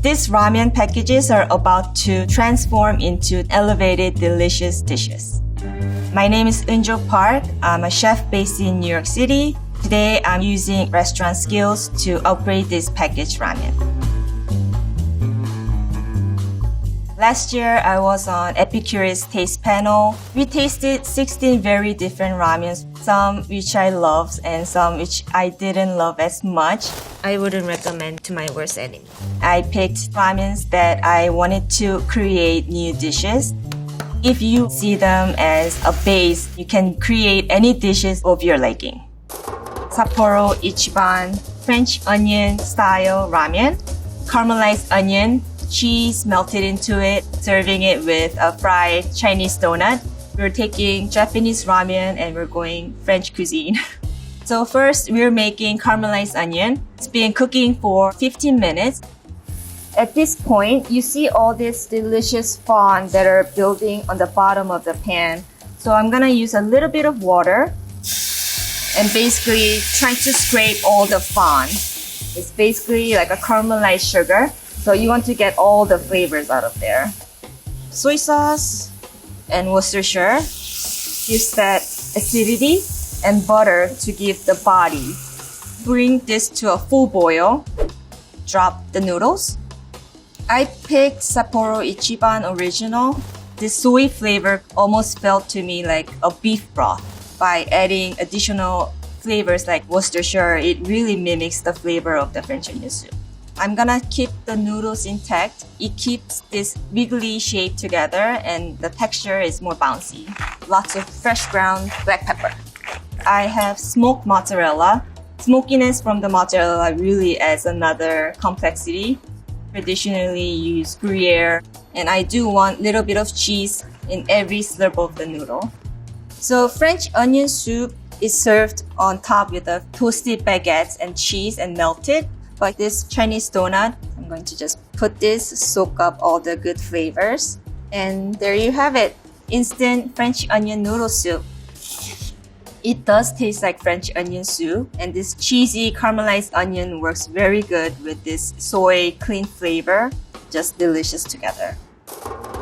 These ramen packages are about to transform into elevated, delicious dishes. My name is Eunjo Park. I'm a chef based in New York City. Today, I'm using restaurant skills to upgrade this packaged ramen. Last year, I was on Epicurious Taste Panel. We tasted 16 very different ramens, some which I loved and some which I didn't love as much. I wouldn't recommend to my worst enemy. I picked ramens that I wanted to create new dishes. If you see them as a base, you can create any dishes of your liking. Sapporo Ichiban French onion style ramen, caramelized onion, cheese melted into it, serving it with a fried Chinese donut. We're taking Japanese ramen and we're going French cuisine. So first, we're making caramelized onion. It's been cooking for 15 minutes. At this point, you see all this delicious fond that are building on the bottom of the pan. So I'm gonna use a little bit of water and basically try to scrape all the fond. It's basically like a caramelized sugar. So you want to get all the flavors out of there. Soy sauce and Worcestershire gives that acidity and butter to give the body. Bring this to a full boil. Drop the noodles. I picked Sapporo Ichiban Original. This soy flavor almost felt to me like a beef broth. By adding additional flavors like Worcestershire, it really mimics the flavor of the French onion soup. I'm gonna keep the noodles intact. It keeps this wiggly shape together and the texture is more bouncy. Lots of fresh ground black pepper. I have smoked mozzarella. Smokiness from the mozzarella really adds another complexity. Traditionally use Gruyere, and I do want a little bit of cheese in every slurp of the noodle. So French onion soup is served on top with the toasted baguettes and cheese and melted. Like this Chinese donut, I'm going to just put this, soak up all the good flavors. And there you have it, instant French onion noodle soup. It does taste like French onion soup, and this cheesy caramelized onion works very good with this soy clean flavor, just delicious together.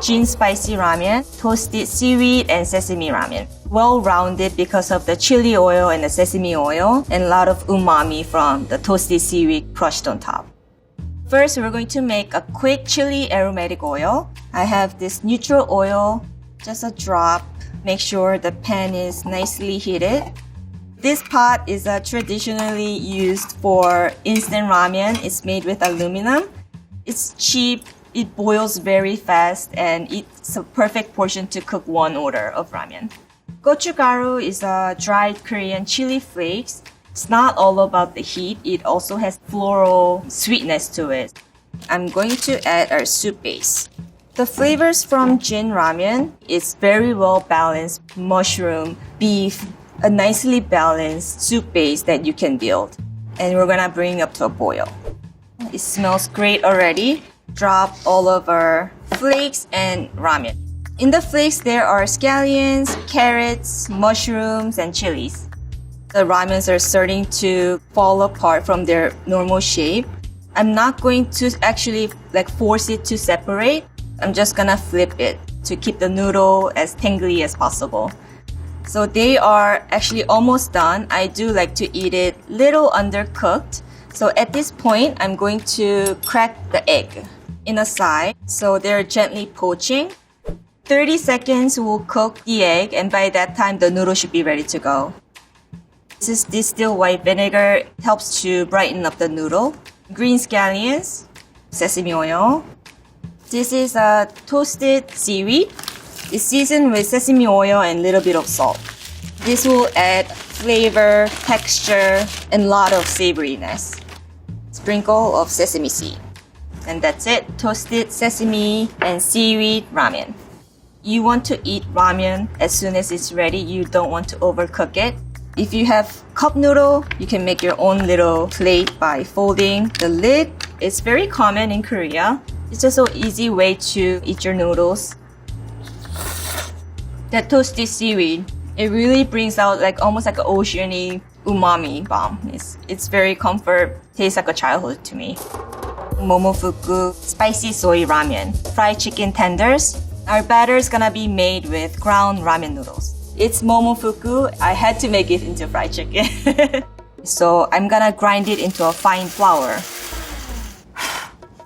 Jin spicy ramen, toasted seaweed and sesame ramen. Well-rounded because of the chili oil and the sesame oil, and a lot of umami from the toasted seaweed crushed on top. First, we're going to make a quick chili aromatic oil. I have this neutral oil, just a drop. Make sure the pan is nicely heated. This pot is traditionally used for instant ramen. It's made with aluminum. It's cheap. It boils very fast, and it's a perfect portion to cook one order of ramen. Gochugaru is a dried Korean chili flakes. It's not all about the heat. It also has floral sweetness to it. I'm going to add our soup base. The flavors from Jin ramen is very well balanced mushroom, beef, a nicely balanced soup base that you can build. And we're gonna bring up to a boil. It smells great already. Drop all of our flakes and ramen. In the flakes, there are scallions, carrots, mushrooms, and chilies. The ramens are starting to fall apart from their normal shape. I'm not going to actually force it to separate. I'm just gonna flip it to keep the noodle as tangly as possible. So they are actually almost done. I do like to eat it little undercooked. So at this point, I'm going to crack the egg in a side. So they're gently poaching. 30 seconds will cook the egg, and by that time, the noodle should be ready to go. This is distilled white vinegar. It helps to brighten up the noodle. Green scallions, sesame oil. This is a toasted seaweed. It's seasoned with sesame oil and a little bit of salt. This will add flavor, texture, and a lot of savoriness. Sprinkle of sesame seed. And that's it, toasted sesame and seaweed ramen. You want to eat ramen as soon as it's ready. You don't want to overcook it. If you have cup noodle, you can make your own little plate by folding the lid. It's very common in Korea. It's just an easy way to eat your noodles. That toasted seaweed, it really brings out almost like an oceany umami bomb. It's very comfort, tastes like a childhood to me. Momofuku spicy soy ramen, fried chicken tenders. Our batter is gonna be made with ground ramen noodles. It's Momofuku. I had to make it into fried chicken. So I'm gonna grind it into a fine flour.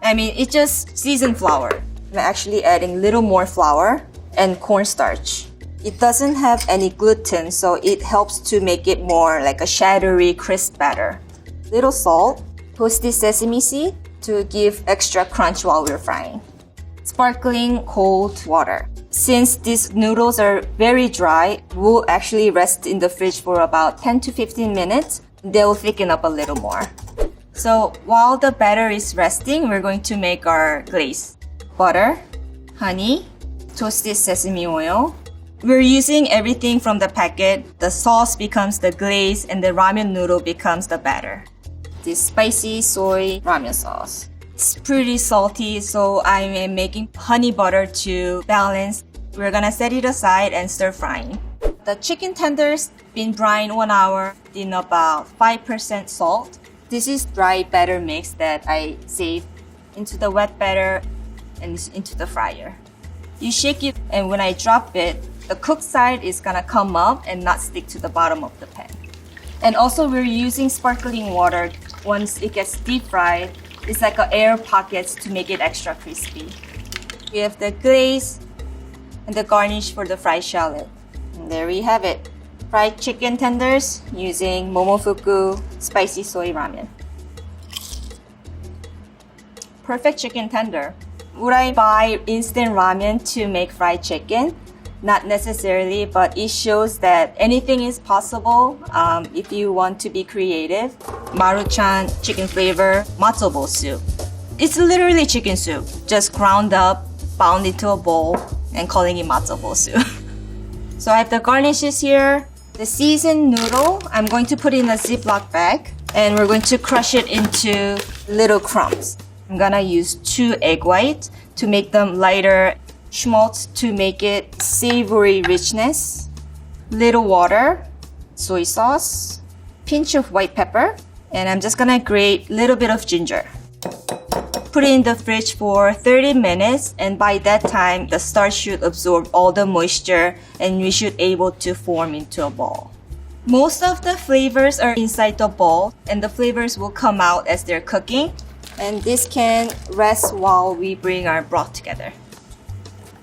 It's just seasoned flour. I'm actually adding little more flour and cornstarch. It doesn't have any gluten, so it helps to make it more like a shattery, crisp batter. Little salt, toasted sesame seed to give extra crunch while we're frying. Sparkling cold water. Since these noodles are very dry, we'll actually rest in the fridge for about 10 to 15 minutes. They'll thicken up a little more. So while the batter is resting, we're going to make our glaze. Butter, honey, toasted sesame oil. We're using everything from the packet. The sauce becomes the glaze and the ramen noodle becomes the batter. This spicy soy ramen sauce. It's pretty salty, so I am making honey butter to balance. We're gonna set it aside and stir frying. The chicken tenders been brine 1 hour in about 5% salt. This is dry batter mix that I saved into the wet batter and into the fryer. You shake it, and when I drop it, the cooked side is gonna come up and not stick to the bottom of the pan. And also we're using sparkling water. Once it gets deep fried, it's like air pockets to make it extra crispy. We have the glaze and the garnish for the fried shallot. And there we have it. Fried chicken tenders using Momofuku spicy soy ramen. Perfect chicken tender. Would I buy instant ramen to make fried chicken? Not necessarily, but it shows that anything is possible if you want to be creative. Maruchan chicken flavor matzo ball soup. It's literally chicken soup, just ground up, bound into a bowl, and calling it matzo ball soup. So I have the garnishes here. The seasoned noodle, I'm going to put in a Ziploc bag, and we're going to crush it into little crumbs. I'm gonna use 2 egg whites to make them lighter, schmaltz to make it savory richness, little water, soy sauce, pinch of white pepper, and I'm just gonna grate a little bit of ginger. Put it in the fridge for 30 minutes, and by that time, the starch should absorb all the moisture and we should able to form into a ball. Most of the flavors are inside the ball, and the flavors will come out as they're cooking. And this can rest while we bring our broth together.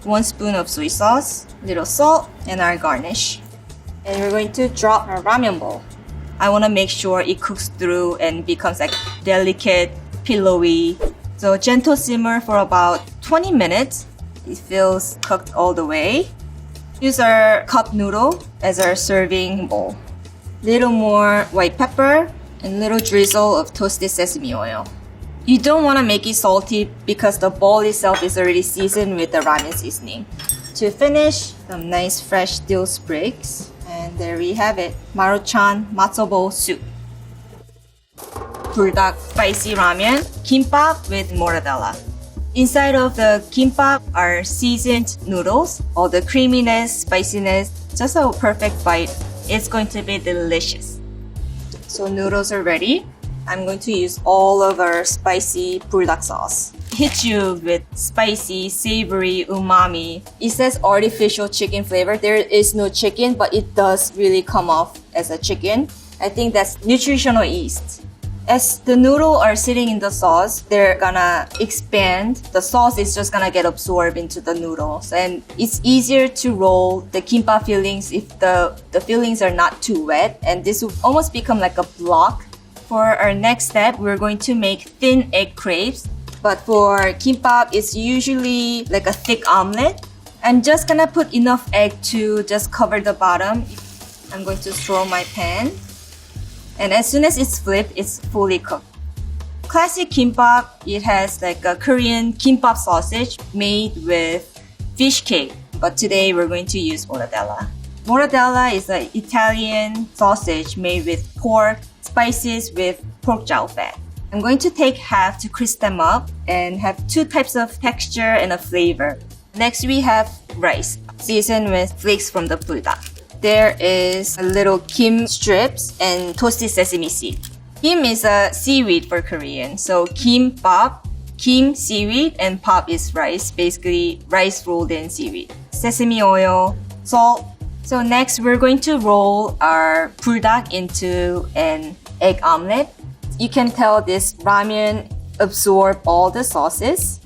1 spoon of soy sauce, little salt, and our garnish. And we're going to drop our ramen bowl. I want to make sure it cooks through and becomes like delicate, pillowy. So gentle simmer for about 20 minutes. It feels cooked all the way. Use our cup noodle as our serving bowl. Little more white pepper and little drizzle of toasted sesame oil. You don't want to make it salty because the bowl itself is already seasoned with the ramen seasoning. To finish, some nice fresh dill sprigs. And there we have it, Maruchan matzo ball soup. Buldak spicy ramen, kimbap with mortadella. Inside of the kimbap are seasoned noodles. All the creaminess, spiciness, just a perfect bite. It's going to be delicious. So noodles are ready. I'm going to use all of our spicy buldak sauce. Hit you with spicy, savory, umami. It says artificial chicken flavor. There is no chicken, but it does really come off as a chicken. I think that's nutritional yeast. As the noodle are sitting in the sauce, they're gonna expand. The sauce is just gonna get absorbed into the noodles. And it's easier to roll the kimbap fillings if the fillings are not too wet. And this will almost become like a block. For our next step, we're going to make thin egg crepes. But for kimbap, it's usually like a thick omelet. I'm just gonna put enough egg to just cover the bottom. I'm going to throw my pan. And as soon as it's flipped, it's fully cooked. Classic kimbap, it has like a Korean kimbap sausage made with fish cake. But today we're going to use mortadella. Mortadella is an Italian sausage made with pork, spices with pork jowl fat. I'm going to take half to crisp them up and have 2 types of texture and a flavor. Next we have rice, seasoned with flakes from the buldak. There is a little kim strips and toasted sesame seed. Kim is a seaweed for Korean, so kimbap Kim, seaweed, and pop is rice, basically rice rolled in seaweed. Sesame oil, salt. So next, we're going to roll our buldak into an egg omelet. You can tell this ramen absorb all the sauces.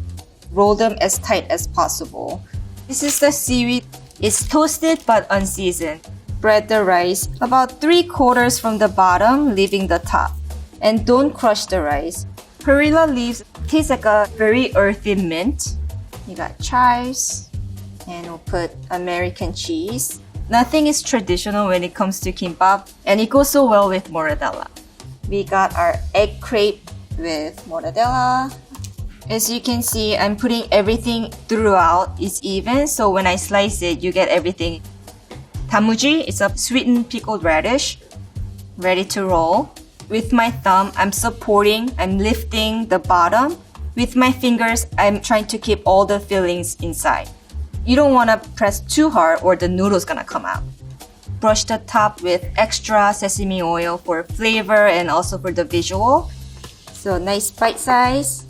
Roll them as tight as possible. This is the seaweed. It's toasted but unseasoned. Spread the rice about 3/4 from the bottom, leaving the top. And don't crush the rice. Perilla leaves taste like a very earthy mint. You got chives, and we'll put American cheese. Nothing is traditional when it comes to kimbap, and it goes so well with mortadella. We got our egg crepe with mortadella. As you can see, I'm putting everything throughout. It's even, so when I slice it, you get everything. Tamuji is a sweetened pickled radish. Ready to roll. With my thumb, I'm lifting the bottom. With my fingers, I'm trying to keep all the fillings inside. You don't want to press too hard or the noodle's gonna come out. Brush the top with extra sesame oil for flavor and also for the visual. So nice bite size.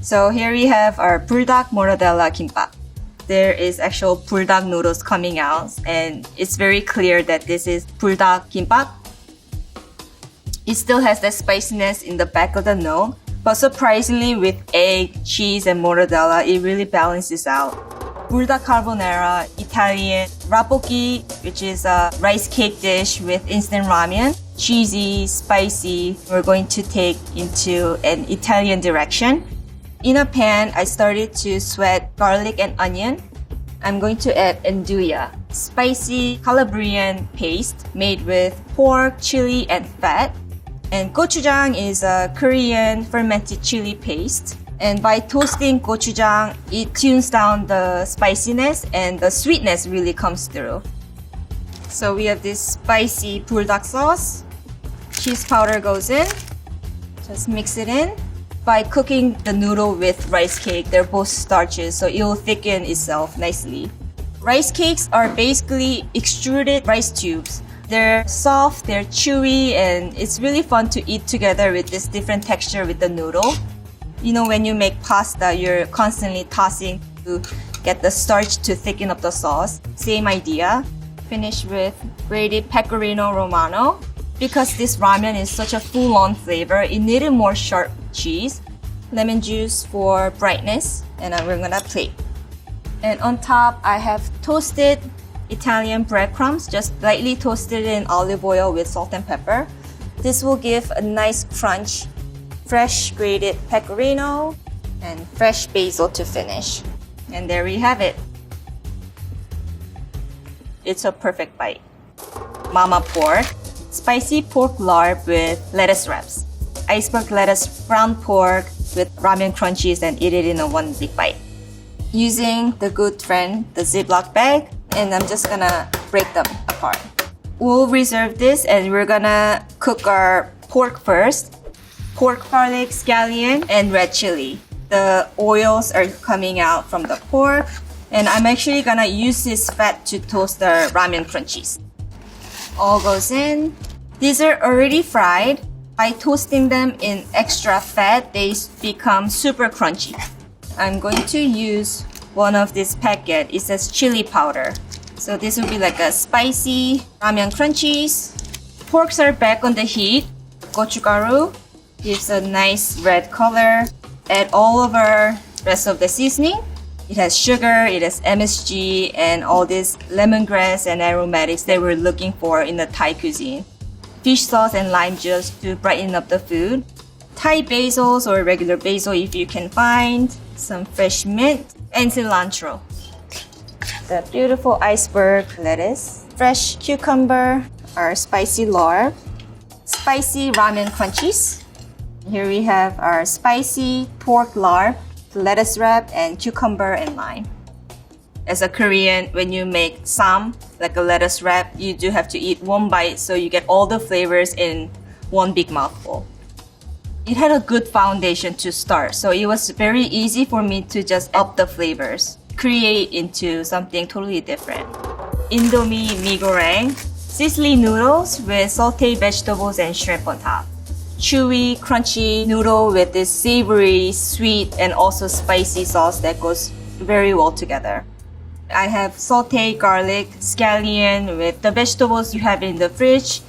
So here we have our buldak mortadella kimbap. There is actual buldak noodles coming out, and it's very clear that this is buldak kimbap. It still has that spiciness in the back of the note, but surprisingly with egg, cheese, and mortadella, it really balances out. Buldak carbonara, Italian rapoki, which is a rice cake dish with instant ramen. Cheesy, spicy, we're going to take into an Italian direction. In a pan, I started to sweat garlic and onion. I'm going to add nduja, spicy Calabrian paste made with pork, chili, and fat. And gochujang is a Korean fermented chili paste. And by toasting gochujang, it tunes down the spiciness and the sweetness really comes through. So we have this spicy buldak sauce. Cheese powder goes in. Just mix it in. By cooking the noodle with rice cake, they're both starches, so it will thicken itself nicely. Rice cakes are basically extruded rice tubes. They're soft, they're chewy, and it's really fun to eat together with this different texture with the noodle. You know, when you make pasta, you're constantly tossing to get the starch to thicken up the sauce. Same idea. Finish with grated pecorino romano. Because this ramen is such a full-on flavor, it needed more sharp cheese. Lemon juice for brightness, and we're gonna plate. And on top, I have toasted Italian breadcrumbs, just lightly toasted in olive oil with salt and pepper. This will give a nice crunch. Fresh grated pecorino and fresh basil to finish. And there we have it. It's a perfect bite. Mama pork, spicy pork lard with lettuce wraps. Iceberg lettuce, ground pork with ramen crunchies, and eat it in a one big bite. Using the good friend, the Ziploc bag, and I'm just gonna break them apart. We'll reserve this and we're gonna cook our pork first. Pork, garlic, scallion, and red chili. The oils are coming out from the pork, and I'm actually gonna use this fat to toast the ramen crunchies. All goes in. These are already fried. By toasting them in extra fat, they become super crunchy. I'm going to use one of this packet. It says chili powder. So this will be like a spicy ramen crunchies. Porks are back on the heat. Gochugaru gives a nice red color. Add all of our rest of the seasoning. It has sugar, it has MSG, and all this lemongrass and aromatics that we're looking for in the Thai cuisine. Fish sauce and lime juice to brighten up the food. Thai basils or regular basil if you can find. Some fresh mint and cilantro. The beautiful iceberg lettuce. Fresh cucumber, our spicy lard. Spicy ramen crunchies. Here we have our spicy pork lard, lettuce wrap, and cucumber and lime. As a Korean, when you make sam, like a lettuce wrap, you do have to eat one bite so you get all the flavors in one big mouthful. It had a good foundation to start, so it was very easy for me to just up the flavors, create into something totally different. Indomie mee goreng, sesame noodles with sauteed vegetables and shrimp on top. chewy, crunchy noodle with this savory, sweet, and also spicy sauce that goes very well together. I have sauteed garlic, scallion with the vegetables you have in the fridge.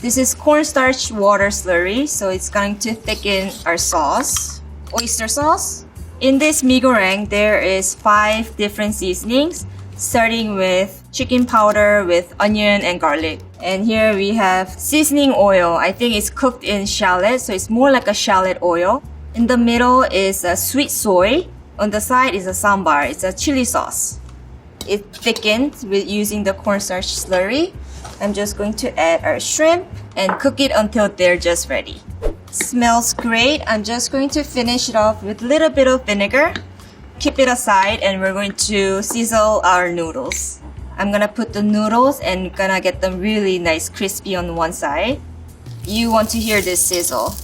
This is cornstarch water slurry, so it's going to thicken our sauce. Oyster sauce. In this mee goreng, there is 5 different seasonings, starting with chicken powder with onion and garlic. And here we have seasoning oil. I think it's cooked in shallot, so it's more like a shallot oil. In the middle is a sweet soy. On the side is a sambar. It's a chili sauce. It thickens with using the cornstarch slurry. I'm just going to add our shrimp and cook it until they're just ready. Smells great. I'm just going to finish it off with a little bit of vinegar. Keep it aside and we're going to sizzle our noodles. I'm gonna put the noodles and gonna get them really nice crispy on one side. You want to hear this sizzle.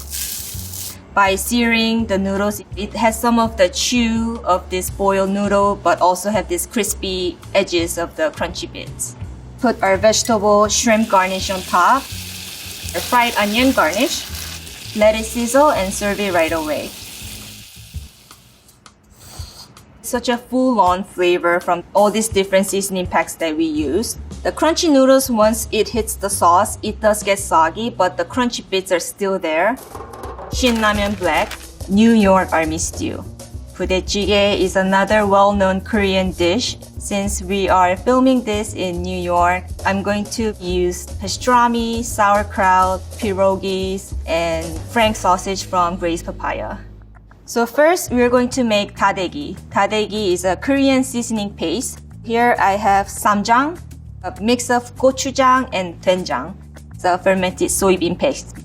By searing the noodles, it has some of the chew of this boiled noodle but also have these crispy edges of the crunchy bits. Put our vegetable shrimp garnish on top, our fried onion garnish. Let it sizzle and serve it right away. Such a full-on flavor from all these different seasoning packs that we use. The crunchy noodles, once it hits the sauce, it does get soggy, but the crunchy bits are still there. Shinramen Black, New York Army Stew. 부대찌개 is another well-known Korean dish. Since we are filming this in New York, I'm going to use pastrami, sauerkraut, pierogies, and frank sausage from Gray's Papaya. So first, we're going to make tadegi. Tadegi is a Korean seasoning paste. Here I have samjang, a mix of gochujang and doenjang. It's a fermented soybean paste.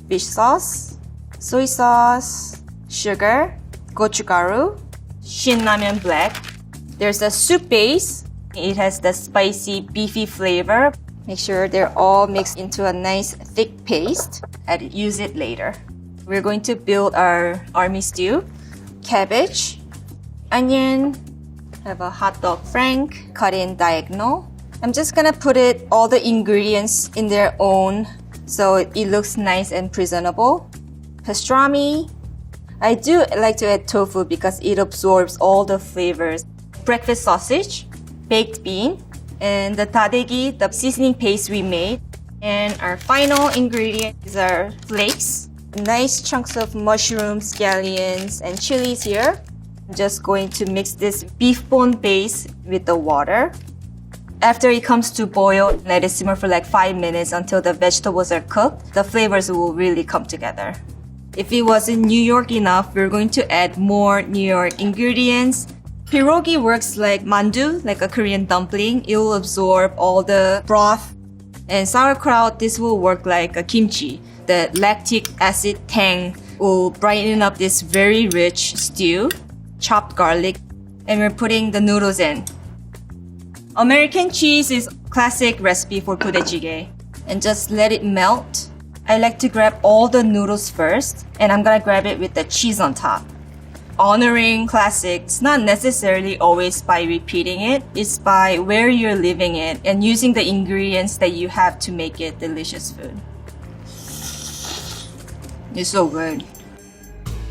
Fish sauce, soy sauce, sugar, gochugaru, Shinramen Black. There's a soup base. It has the spicy, beefy flavor. Make sure they're all mixed into a nice thick paste and use it later. We're going to build our army stew. Cabbage, onion, have a hot dog frank, cut in diagonal. I'm just gonna put all the ingredients in their own so it looks nice and presentable. Pastrami. I do like to add tofu because it absorbs all the flavors. Breakfast sausage, baked bean, and the tadegi, the seasoning paste we made. And our final ingredient is our flakes. Nice chunks of mushrooms, scallions, and chilies here. I'm just going to mix this beef bone base with the water. After it comes to boil, let it simmer for like 5 minutes until the vegetables are cooked. The flavors will really come together. If it wasn't New York enough, we're going to add more New York ingredients. Pierogi works like mandu, like a Korean dumpling. It will absorb all the broth. And sauerkraut, this will work like a kimchi. The lactic acid tang will brighten up this very rich stew. Chopped garlic. And we're putting the noodles in. American cheese is a classic recipe for budae-jjigae. And just let it melt. I like to grab all the noodles first. And I'm gonna grab it with the cheese on top. Honoring classics, not necessarily always by repeating it. It's by where you're living it and using the ingredients that you have to make it delicious food. It's so good.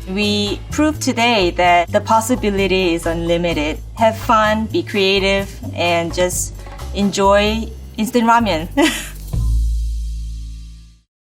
We proved today that the possibility is unlimited. Have fun, be creative, and just enjoy instant ramen.